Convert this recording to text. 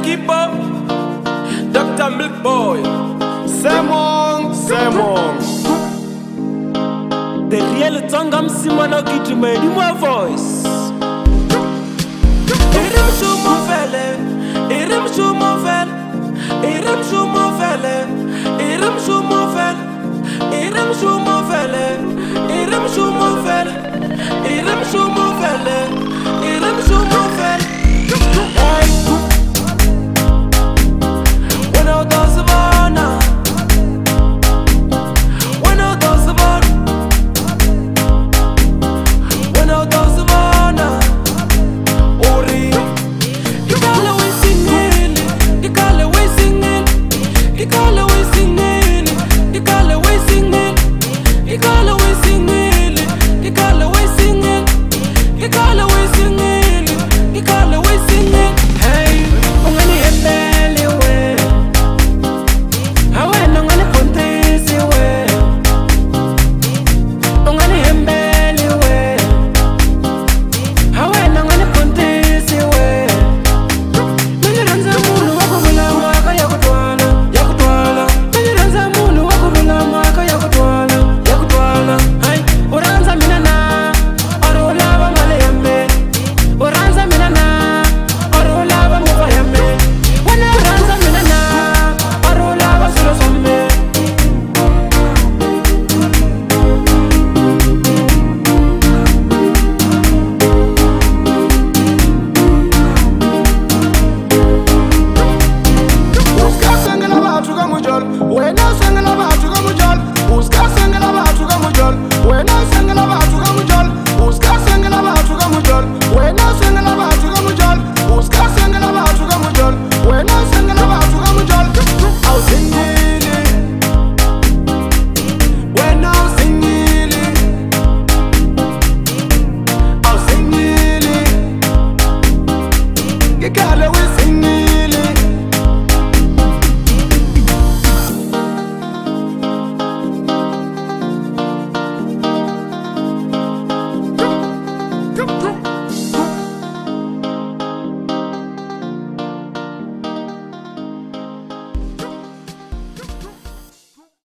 Kipo, Dr. Milk Boy, Semong. The real Tongam Simona Kitty made my voice. Irim Shumofele, Irim Shumofele, Irim Shumofele, Irim Shumofele, Irim Shumofele, Irim Shumofele, Irim Shumofele, Irim Shumofele. Hey, when I was Savannah, when I was Savannah, when I was Savannah, Ori, you call away singing, you call away singing, you call away singing, you call away singing, you call away singing, you call away singing, you call away singing, you call away singing. Hey, I'm gonna hit belly way. How I'm gonna put this away. I'm gonna hit belly way. How I'm gonna put this away. Many runs a moon, walk over la maka yakutwala, yakutwala. Many runs a moon, walk over la maka yakutwala, yakutwala. Hey, oranza minana, arola ba malayame. Oranza minana, arola ba mufayame. Wana oranza minana, arola ba surosame. Uskasengela bathu kamujol, wena sengela bathu kamujol. Uskasengela bathu kamujol, wena sengela bathu kamujol. Uskasengela bathu kamujol, wena sengela bathu kamujol. Uskasengela bathu kamujol, wena sengela bathu kamujol. Awusingili, wena awusingili, awusingili, ngikhala wisingili.